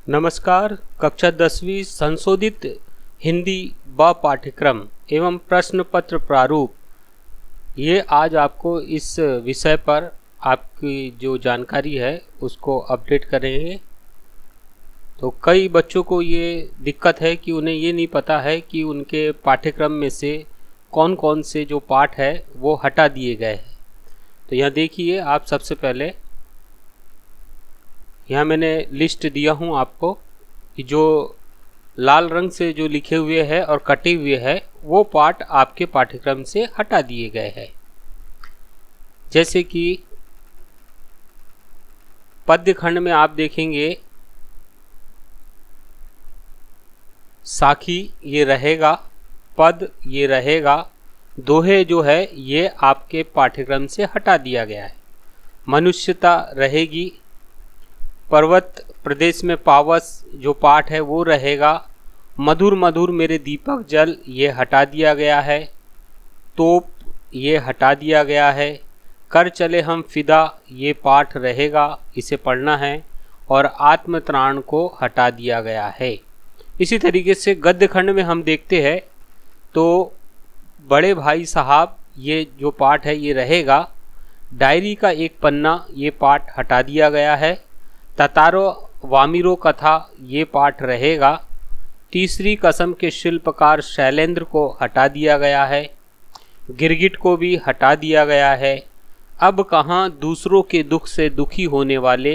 नमस्कार। कक्षा 10वीं संशोधित हिंदी ब पाठ्यक्रम एवं प्रश्न पत्र प्रारूप, ये आज आपको इस विषय पर आपकी जो जानकारी है उसको अपडेट करेंगे। तो कई बच्चों को ये दिक्कत है कि उन्हें ये नहीं पता है कि उनके पाठ्यक्रम में से कौन कौन से जो पाठ है वो हटा दिए गए हैं। तो यहाँ देखिए, आप सबसे पहले यहाँ मैंने लिस्ट दिया हूँ आपको कि जो लाल रंग से जो लिखे हुए हैं और कटे हुए हैं वो पाठ आपके पाठ्यक्रम से हटा दिए गए हैं। जैसे कि पद्य खंड में आप देखेंगे साखी ये रहेगा, पद ये रहेगा, दोहे जो है ये आपके पाठ्यक्रम से हटा दिया गया है। मनुष्यता रहेगी, पर्वत प्रदेश में पावस जो पाठ है वो रहेगा, मधुर मधुर मेरे दीपक जल ये हटा दिया गया है, तोप ये हटा दिया गया है, कर चले हम फिदा ये पाठ रहेगा, इसे पढ़ना है, और आत्मत्राण को हटा दिया गया है। इसी तरीके से गद्य खंड में हम देखते हैं तो बड़े भाई साहब ये जो पाठ है ये रहेगा, डायरी का एक पन्ना ये पाठ हटा दिया गया है, ततारो वामिरो कथा ये पाठ रहेगा, तीसरी कसम के शिल्पकार शैलेंद्र को हटा दिया गया है, गिरगिट को भी हटा दिया गया है, अब कहाँ दूसरों के दुख से दुखी होने वाले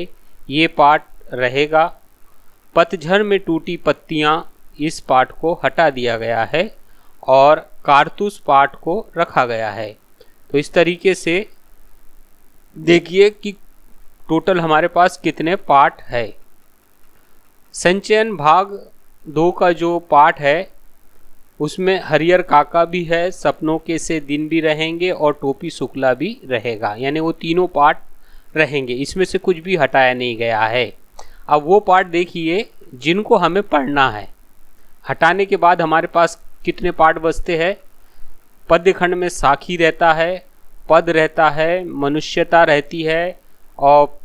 ये पाठ रहेगा, पतझड़ में टूटी पत्तियाँ इस पाठ को हटा दिया गया है, और कारतूस पाठ को रखा गया है। तो इस तरीके से देखिए कि टोटल हमारे पास कितने पाठ है। संचयन भाग 2 का जो पाठ है उसमें हरियर काका भी है, सपनों के से दिन भी रहेंगे, और टोपी शुक्ला भी रहेगा, यानी वो तीनों पाठ रहेंगे। इसमें से कुछ भी हटाया नहीं गया है। अब वो पाठ देखिए जिनको हमें पढ़ना है। हटाने के बाद हमारे पास कितने पाठ बचते हैं। पद्य खंड में साखी रहता है, पद रहता है, मनुष्यता रहती है, और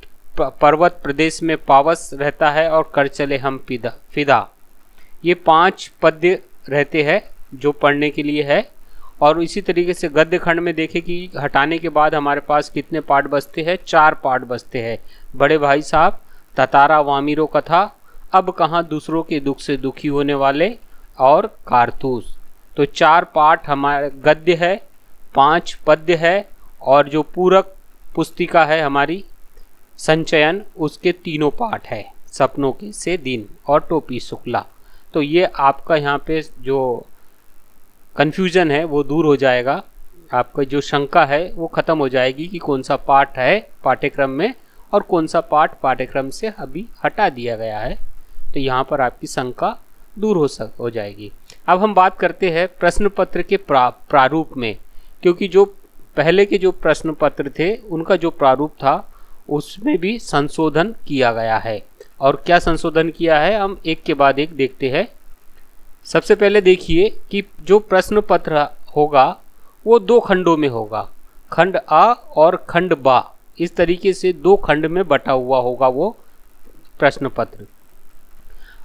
पर्वत प्रदेश में पावस रहता है, और कर चले हम फिदा ये 5 पद्य रहते हैं जो पढ़ने के लिए है। और इसी तरीके से गद्य खंड में देखें कि हटाने के बाद हमारे पास कितने पाठ बचते हैं, 4 पाठ बचते हैं। बड़े भाई साहब, ततारा वामिरो कथा, अब कहाँ दूसरों के दुख से दुखी होने वाले, और कारतूस। तो 4 पाठ हमारे गद्य है, 5 पद्य है, और जो पूरक पुस्तिका है हमारी संचयन उसके 3 पाठ है, सपनों के से दिन और टोपी शुक्ला। तो ये आपका यहाँ पे जो कन्फ्यूजन है वो दूर हो जाएगा, आपका जो शंका है वो ख़त्म हो जाएगी कि कौन सा पाठ है पाठ्यक्रम में और कौन सा पाठ पाठ्यक्रम से अभी हटा दिया गया है। तो यहाँ पर आपकी शंका दूर हो जाएगी। अब हम बात करते हैं प्रश्न पत्र के प्रारूप में, क्योंकि जो पहले के जो प्रश्न पत्र थे उनका जो प्रारूप था उसमें भी संशोधन किया गया है। और क्या संशोधन किया है हम एक के बाद एक देखते हैं। सबसे पहले देखिए कि जो प्रश्न पत्र होगा वो 2 खंडों में होगा, खंड आ और खंड बा। इस तरीके से 2 खंड में बटा हुआ होगा वो प्रश्न पत्र।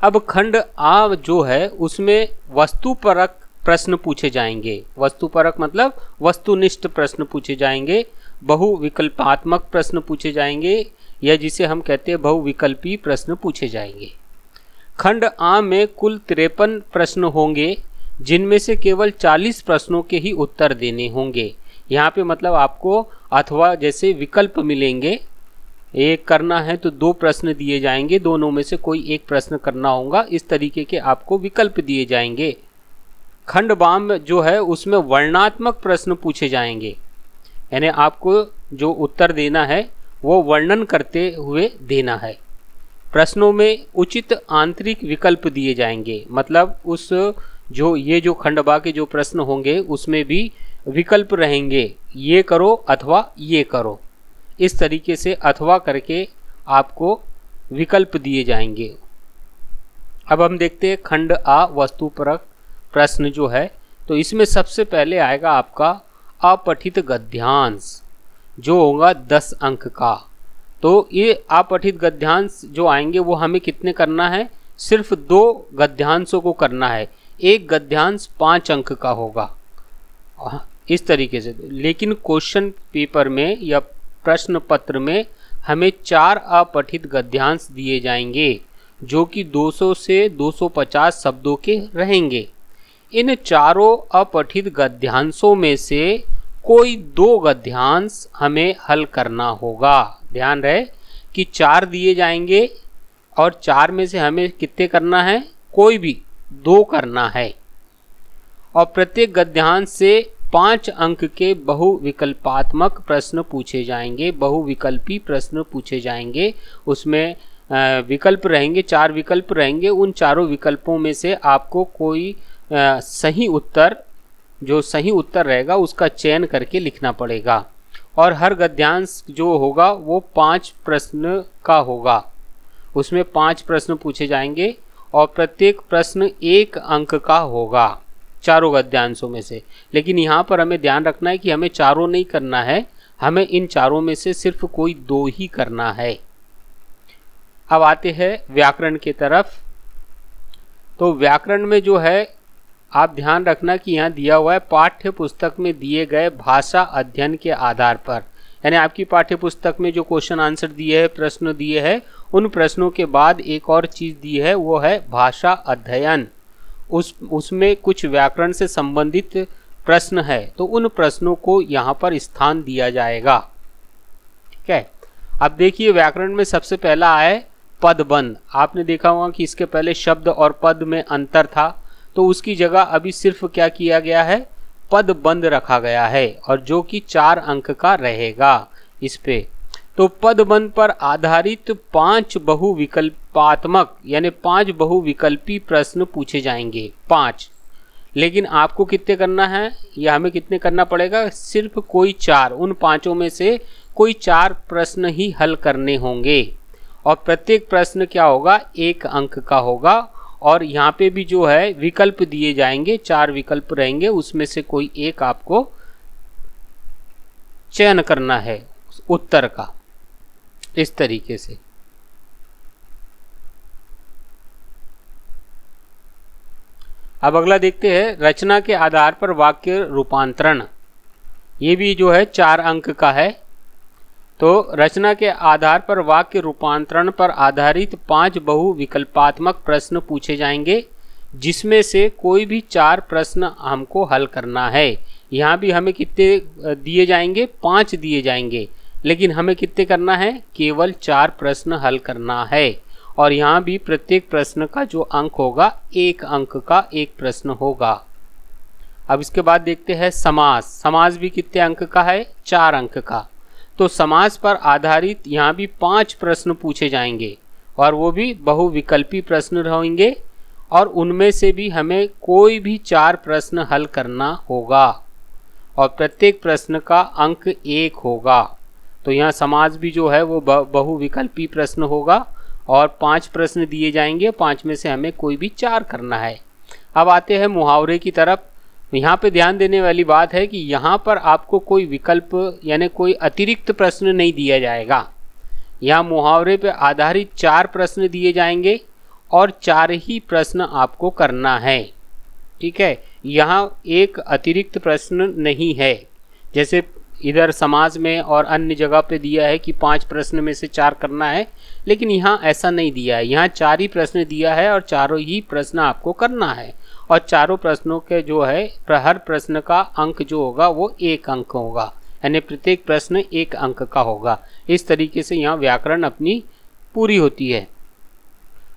अब खंड आ जो है उसमें वस्तुपरक प्रश्न पूछे जाएंगे। वस्तुपरक मतलब वस्तुनिष्ठ प्रश्न पूछे जाएंगे, बहुविकल्पात्मक प्रश्न पूछे जाएंगे, या जिसे हम कहते हैं बहुविकल्पी प्रश्न पूछे जाएंगे। खंड आ में कुल 53 प्रश्न होंगे, जिनमें से केवल 40 प्रश्नों के ही उत्तर देने होंगे। यहाँ पे मतलब आपको अथवा जैसे विकल्प मिलेंगे, एक करना है तो 2 प्रश्न दिए जाएंगे, दोनों में से कोई एक प्रश्न करना होगा, इस तरीके के आपको विकल्प दिए जाएंगे। खंड बाम जो है उसमें वर्णनात्मक प्रश्न पूछे जाएंगे, यानी आपको जो उत्तर देना है वो वर्णन करते हुए देना है। प्रश्नों में उचित आंतरिक विकल्प दिए जाएंगे, मतलब उस जो ये जो खंड बा के जो प्रश्न होंगे उसमें भी विकल्प रहेंगे, ये करो अथवा ये करो। इस तरीके से अथवा करके आपको विकल्प दिए जाएंगे। अब हम देखते हैं खंड आ वस्तुपरक प्रश्न जो है, तो इसमें सबसे पहले आएगा आपका अपठित गद्यांश, जो होगा 10 अंक का। तो ये अपठित गद्यांश जो आएंगे वो हमें कितने करना है, सिर्फ 2 गद्यांशों को करना है। एक गद्यांश 5 अंक का होगा इस तरीके से। लेकिन क्वेश्चन पेपर में या प्रश्न पत्र में हमें 4 अपठित गद्यांश दिए जाएंगे जो कि 200 से 250 शब्दों के रहेंगे। इन चारों अपठित गद्यांशों में से कोई 2 गद्यांश हमें हल करना होगा। ध्यान रहे कि 4 दिए जाएंगे और 4 में से हमें कितने करना है, कोई भी 2 करना है। और प्रत्येक गद्यांश से 5 अंक के बहुविकल्पात्मक प्रश्न पूछे जाएंगे, बहुविकल्पी प्रश्न पूछे जाएंगे। उसमें विकल्प रहेंगे, 4 विकल्प रहेंगे। उन चारों विकल्पों में से आपको कोई सही उत्तर, जो सही उत्तर रहेगा उसका चयन करके लिखना पड़ेगा। और हर गद्यांश जो होगा वो 5 प्रश्न का होगा। उसमें 5 प्रश्न पूछे जाएंगे और प्रत्येक प्रश्न 1 अंक का होगा चारों गद्यांशों में से। लेकिन यहाँ पर हमें ध्यान रखना है कि हमें चारों नहीं करना है, हमें इन चारों में से सिर्फ कोई 2 ही करना है। अब आते हैं व्याकरण की तरफ। तो व्याकरण में जो है आप ध्यान रखना कि यहाँ दिया हुआ है पाठ्य पुस्तक में दिए गए भाषा अध्ययन के आधार पर, यानी आपकी पाठ्य पुस्तक में जो क्वेश्चन आंसर दिए हैं, प्रश्न दिए हैं, उन प्रश्नों के बाद एक और चीज़ दी है वो है भाषा अध्ययन। उसमें कुछ व्याकरण से संबंधित प्रश्न है, तो उन प्रश्नों को यहाँ पर स्थान दिया जाएगा। ठीक है, अब देखिए व्याकरण में सबसे पहला है पदबंध। आपने देखा होगा कि इसके पहले शब्द और पद में अंतर था, तो उसकी जगह अभी सिर्फ क्या किया गया है, पदबंध रखा गया है, और जो कि 4 अंक का रहेगा इस पे। तो पदबंध पर आधारित 5 बहुविकल्पात्मक यानी 5 बहुविकल्पी प्रश्न पूछे जाएंगे, 5। लेकिन आपको कितने करना है, या हमें कितने करना पड़ेगा, सिर्फ कोई 4, उन 5 में से कोई 4 प्रश्न ही हल करने होंगे। और प्रत्येक प्रश्न क्या होगा, 1 अंक का होगा। और यहाँ पे भी जो है विकल्प दिए जाएंगे, 4 विकल्प रहेंगे, उसमें से कोई एक आपको चयन करना है उत्तर का, इस तरीके से। अब अगला देखते हैं रचना के आधार पर वाक्य रूपांतरण। ये भी जो है 4 अंक का है। तो रचना के आधार पर वाक्य रूपांतरण पर आधारित 5 बहुविकल्पात्मक प्रश्न पूछे जाएंगे, जिसमें से कोई भी 4 प्रश्न हमको हल करना है। यहाँ भी हमें कितने दिए जाएंगे, 5 दिए जाएंगे, लेकिन हमें कितने करना है, केवल 4 प्रश्न हल करना है। और यहाँ भी प्रत्येक प्रश्न का जो अंक होगा, 1 अंक का एक प्रश्न होगा। अब इसके बाद देखते हैं समास। समास भी कितने अंक का है, 4 अंक का। तो समास पर आधारित यहाँ भी 5 प्रश्न पूछे जाएंगे, और वो भी बहुविकल्पी प्रश्न रहेंगे, और उनमें से भी हमें कोई भी 4 प्रश्न हल करना होगा, और प्रत्येक प्रश्न का अंक 1 होगा। तो यहाँ समास भी जो है वो बहुविकल्पी प्रश्न होगा, और 5 प्रश्न दिए जाएंगे, 5 में से हमें कोई भी 4 करना है। अब आते हैं मुहावरे की तरफ। यहाँ पे ध्यान देने वाली बात है कि यहाँ पर आपको कोई विकल्प यानी कोई अतिरिक्त प्रश्न नहीं दिया जाएगा। यहाँ मुहावरे पे आधारित 4 प्रश्न दिए जाएंगे, और 4 ही प्रश्न आपको करना है। ठीक है, यहाँ एक अतिरिक्त प्रश्न नहीं है, जैसे इधर समाज में और अन्य जगह पे दिया है कि 5 प्रश्न में से 4 करना है, लेकिन यहाँ ऐसा नहीं दिया है। यहाँ 4 ही प्रश्न दिया है, और चारों ही प्रश्न आपको करना है, और चारों प्रश्नों के जो है हर प्रश्न का अंक जो होगा वो 1 अंक होगा, यानी प्रत्येक प्रश्न 1 अंक का होगा। इस तरीके से यहाँ व्याकरण अपनी पूरी होती है।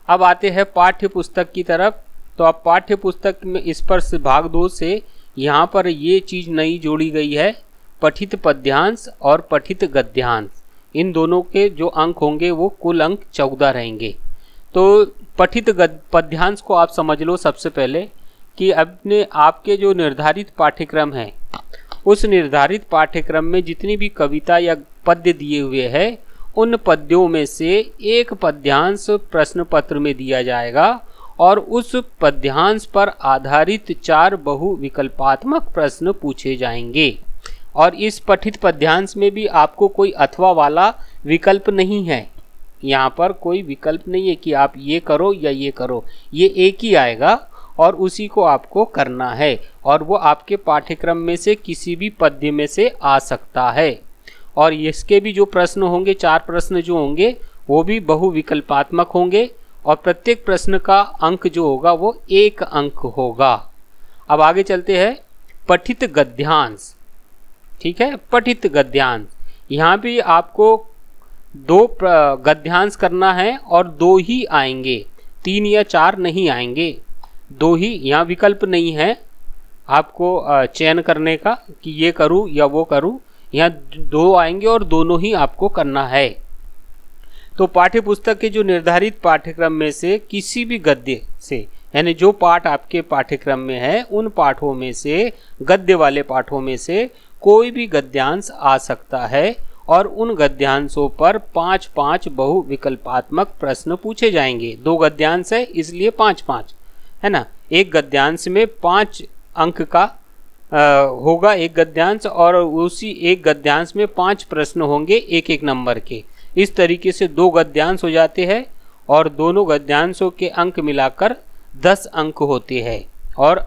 अब आते हैं पाठ्य पुस्तक की तरफ। तो अब पाठ्य पुस्तक में इस पर से भाग 2 से यहाँ पर ये चीज़ नई जोड़ी गई है, पठित पद्यांश और पठित गद्यांश। इन दोनों के जो अंक होंगे वो कुल अंक 14 रहेंगे। तो पठित पद्यांश को आप समझ लो सबसे पहले कि अपने आपके जो निर्धारित पाठ्यक्रम है, उस निर्धारित पाठ्यक्रम में जितनी भी कविता या पद्य दिए हुए हैं, उन पद्यों में से एक पद्यांश प्रश्न पत्र में दिया जाएगा, और उस पद्यांश पर आधारित 4 बहुविकल्पात्मक प्रश्न पूछे जाएंगे। और इस पठित पद्यांश में भी आपको कोई अथवा वाला विकल्प नहीं है, यहाँ पर कोई विकल्प नहीं है कि आप ये करो या ये करो, ये एक ही आएगा और उसी को आपको करना है, और वो आपके पाठ्यक्रम में से किसी भी पद्य में से आ सकता है। और इसके भी जो प्रश्न होंगे, 4 प्रश्न जो होंगे वो भी बहुविकल्पात्मक होंगे, और प्रत्येक प्रश्न का अंक जो होगा वो 1 अंक होगा। अब आगे चलते हैं, पठित गद्यांश। ठीक है, पठित गद्यांश, यहाँ भी आपको 2 गद्यांश करना है और 2 ही आएंगे, 3 या 4 नहीं आएंगे, 2 ही। यहाँ विकल्प नहीं है आपको चयन करने का कि ये करूँ या वो करूँ, यहाँ 2 आएंगे और दोनों ही आपको करना है। तो पाठ्य पुस्तक के जो निर्धारित पाठ्यक्रम में से किसी भी गद्य से, यानी जो पाठ आपके पाठ्यक्रम में है उन पाठों में से, गद्य वाले पाठों में से कोई भी गद्यांश आ सकता है, और उन गद्यांशों पर 5-5 बहुविकल्पात्मक प्रश्न पूछे जाएंगे। 2 गद्यांश है इसलिए 5-5 है ना, एक गद्यांश में 5 अंक का होगा एक गद्यांश, और उसी एक गद्यांश में 5 प्रश्न होंगे 1-1 नंबर के। इस तरीके से 2 गद्यांश हो जाते हैं, और दोनों गद्यांशों के अंक मिलाकर 10 अंक होते हैं, और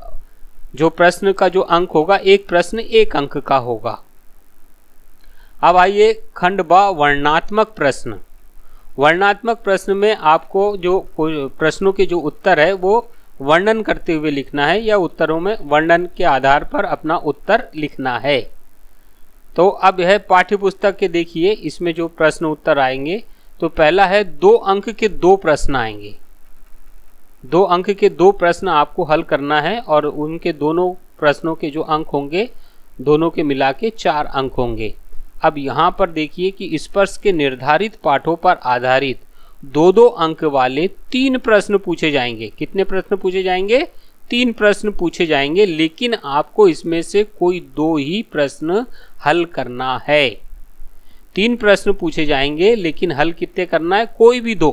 जो प्रश्न का जो अंक होगा, एक प्रश्न 1 अंक का होगा। अब आइए खंड ब, वर्णनात्मक प्रश्न। वर्णनात्मक प्रश्न में आपको जो प्रश्नों के जो उत्तर है वो वर्णन करते हुए लिखना है, या उत्तरों में वर्णन के आधार पर अपना उत्तर लिखना है। तो अब है पाठ्य पुस्तक के, देखिए इसमें जो प्रश्न उत्तर आएंगे, तो पहला है 2 अंक के 2 प्रश्न आएंगे। 2 अंक के 2 प्रश्न आपको हल करना है, और उनके दोनों प्रश्नों के जो अंक होंगे दोनों के मिला के 4 अंक होंगे। अब यहाँ पर देखिए कि स्पर्श के निर्धारित पाठों पर आधारित 2-2 अंक वाले 3 प्रश्न पूछे जाएंगे। कितने प्रश्न पूछे जाएंगे? 3 प्रश्न पूछे जाएंगे, लेकिन आपको इसमें से कोई 2 ही प्रश्न हल करना है। 3 प्रश्न पूछे जाएंगे, लेकिन हल कितने करना है? कोई भी 2,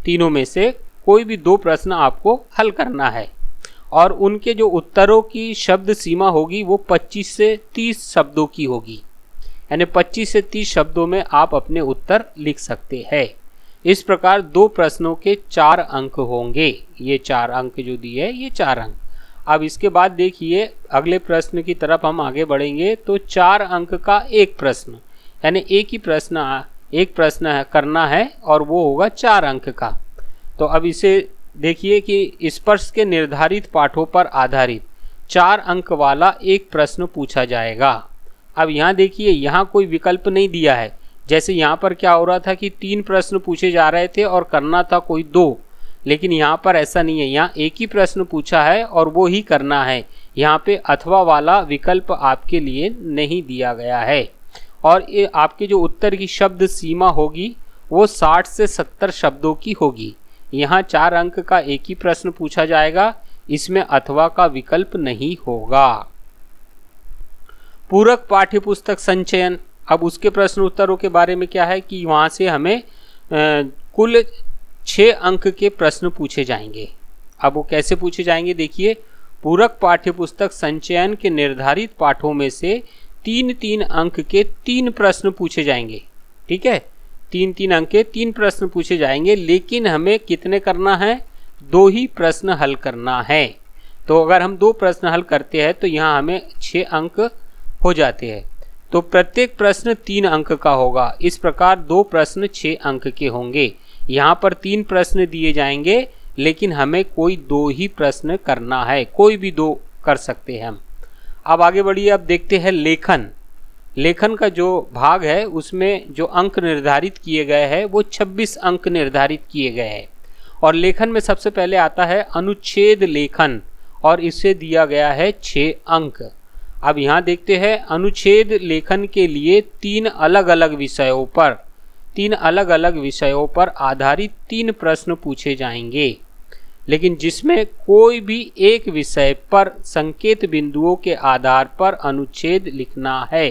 तीनों में से कोई भी 2 प्रश्न आपको हल करना है, और उनके जो उत्तरों की शब्द सीमा होगी वो 25 से 30 शब्दों की होगी, यानी 25 से 30 शब्दों में आप अपने उत्तर लिख सकते हैं। इस प्रकार 2 प्रश्नों के 4 अंक होंगे। ये 4 अंक जो दिए है, ये 4 अंक। अब इसके बाद देखिए अगले प्रश्न की तरफ हम आगे बढ़ेंगे, तो 4 अंक का 1 प्रश्न, यानी एक प्रश्न करना है, और वो होगा 4 अंक का। तो अब इसे देखिए कि स्पर्श के निर्धारित पाठों पर आधारित 4 अंक वाला 1 प्रश्न पूछा जाएगा। अब यहाँ देखिए, यहाँ कोई विकल्प नहीं दिया है। जैसे यहाँ पर क्या हो रहा था कि 3 प्रश्न पूछे जा रहे थे और करना था कोई 2, लेकिन यहाँ पर ऐसा नहीं है। यहाँ एक ही प्रश्न पूछा है और वो ही करना है। यहाँ पे अथवा वाला विकल्प आपके लिए नहीं दिया गया है, और ये आपके जो उत्तर की शब्द सीमा होगी वो 60 से 70 शब्दों की होगी। यहाँ 4 अंक का एक ही प्रश्न पूछा जाएगा, इसमें अथवा का विकल्प नहीं होगा। पूरक पाठ्यपुस्तक संचयन, अब उसके प्रश्न उत्तरों के बारे में क्या है कि वहाँ से हमें कुल 6 अंक के प्रश्न पूछे जाएंगे। अब वो कैसे पूछे जाएंगे? देखिए, पूरक पाठ्यपुस्तक संचयन के निर्धारित पाठों में से 3-3 अंक के 3 प्रश्न पूछे जाएंगे। ठीक है, 3-3 अंक के 3 प्रश्न पूछे जाएंगे, लेकिन हमें कितने करना है? 2 ही प्रश्न हल करना है। तो अगर हम 2 प्रश्न हल करते हैं तो यहाँ हमें 6 अंक हो जाते हैं। तो प्रत्येक प्रश्न 3 अंक का होगा। इस प्रकार 2 प्रश्न 6 अंक के होंगे। यहाँ पर 3 प्रश्न दिए जाएंगे, लेकिन हमें कोई 2 ही प्रश्न करना है, कोई भी 2 कर सकते हैं हम। अब आगे बढ़िए, अब देखते हैं लेखन। लेखन का जो भाग है उसमें जो अंक निर्धारित किए गए हैं वो 26 अंक निर्धारित किए गए हैं। और लेखन में सबसे पहले आता है अनुच्छेद लेखन, और इसे दिया गया है 6 अंक। अब यहाँ देखते हैं, अनुच्छेद लेखन के लिए 3 अलग अलग विषयों पर आधारित 3 प्रश्न पूछे जाएंगे, लेकिन जिसमें कोई भी एक विषय पर संकेत बिंदुओं के आधार पर अनुच्छेद लिखना है।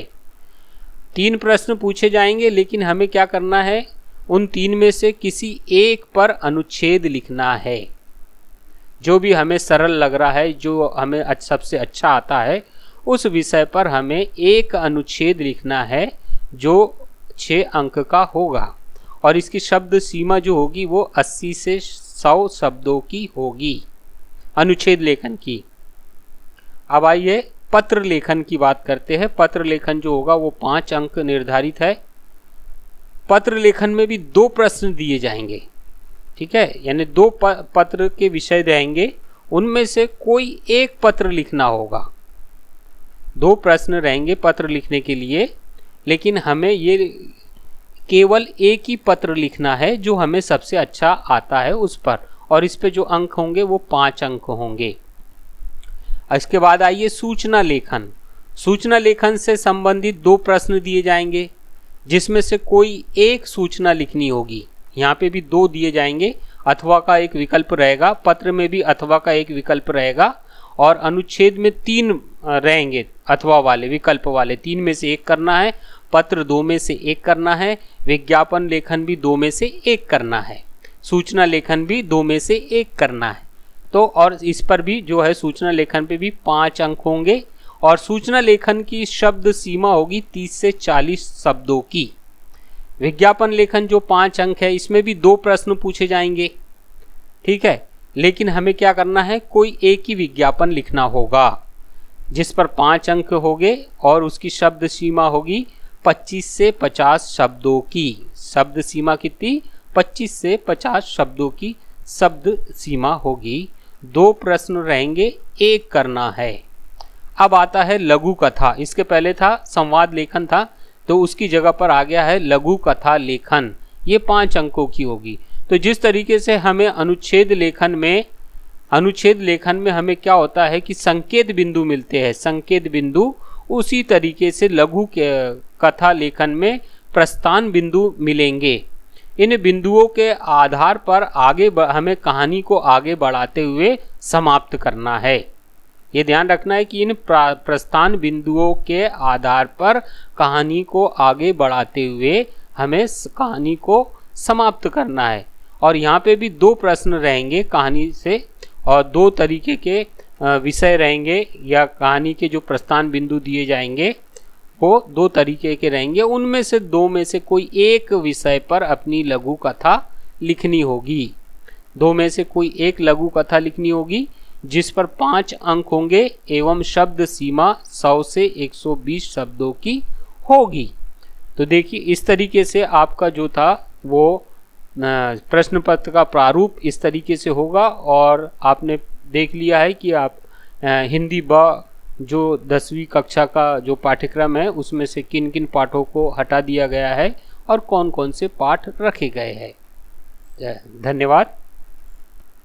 3 प्रश्न पूछे जाएंगे, लेकिन हमें क्या करना है? उन 3 में से किसी एक पर अनुच्छेद लिखना है। जो भी हमें सरल लग रहा है, जो हमें सबसे अच्छा आता है, उस विषय पर हमें एक अनुच्छेद लिखना है जो 6 अंक का होगा और इसकी शब्द सीमा जो होगी वो 80 से 100 शब्दों की होगी अनुच्छेद लेखन की। अब आइए पत्र लेखन की बात करते हैं। पत्र लेखन जो होगा वो 5 अंक निर्धारित है। पत्र लेखन में भी 2 प्रश्न दिए जाएंगे, ठीक है, यानी 2 पत्र के विषय रहेंगे, उनमें से कोई एक पत्र लिखना होगा। 2 प्रश्न रहेंगे पत्र लिखने के लिए, लेकिन हमें ये केवल एक ही पत्र लिखना है जो हमें सबसे अच्छा आता है उस पर, और इस पे जो अंक होंगे वो 5 अंक होंगे। इसके बाद आइए सूचना लेखन। सूचना लेखन से संबंधित 2 प्रश्न दिए जाएंगे, जिसमें से कोई एक सूचना लिखनी होगी। यहाँ पे भी 2 दिए जाएंगे, अथवा का एक विकल्प रहेगा, पत्र में भी अथवा का एक विकल्प रहेगा, और अनुच्छेद में 3 रहेंगे अथवा वाले, विकल्प वाले। 3 में से 1 करना है, पत्र 2 में से 1 करना है, विज्ञापन लेखन भी 2 में से 1 करना है, सूचना लेखन भी 2 में से 1 करना है। तो और इस पर भी जो है सूचना लेखन पे भी 5 अंक होंगे, और सूचना लेखन की शब्द सीमा होगी 30 से 40 शब्दों की। विज्ञापन लेखन जो 5 अंक है, इसमें भी 2 प्रश्न पूछे जाएंगे, ठीक है, लेकिन हमें क्या करना है, कोई एक ही विज्ञापन लिखना होगा जिस पर 5 अंक होंगे, और उसकी शब्द सीमा होगी 25 से 50 शब्दों की। शब्द सीमा कितनी? 25 से 50 शब्दों की शब्द सीमा होगी। 2 प्रश्न रहेंगे, एक करना है। अब आता है लघु कथा। इसके पहले था संवाद लेखन था, तो उसकी जगह पर आ गया है लघु कथा लेखन। ये 5 अंकों की होगी। तो जिस तरीके से हमें अनुच्छेद लेखन में हमें क्या होता है कि संकेत बिंदु मिलते हैं, संकेत बिंदु, उसी तरीके से लघु कथा लेखन में प्रस्थान बिंदु मिलेंगे। इन बिंदुओं के आधार पर हमें कहानी को आगे बढ़ाते हुए समाप्त करना है। ये ध्यान रखना है कि इन प्रस्थान बिंदुओं के आधार पर कहानी को आगे बढ़ाते हुए हमें कहानी को समाप्त करना है। और यहाँ पे भी 2 प्रश्न रहेंगे कहानी से, और 2 तरीके के विषय रहेंगे, या कहानी के जो प्रस्थान बिंदु दिए जाएंगे वो 2 तरीके के रहेंगे। उनमें से 2 में से कोई एक विषय पर अपनी लघु कथा लिखनी होगी। 2 में से कोई एक लघु कथा लिखनी होगी जिस पर 5 अंक होंगे, एवं शब्द सीमा 100 से 120 शब्दों की होगी। तो देखिए इस तरीके से आपका जो था वो प्रश्न पत्र का प्रारूप इस तरीके से होगा। और आपने देख लिया है कि आप हिंदी ब जो 10वीं कक्षा का जो पाठ्यक्रम है उसमें से किन किन पाठों को हटा दिया गया है और कौन कौन से पाठ रखे गए हैं। धन्यवाद।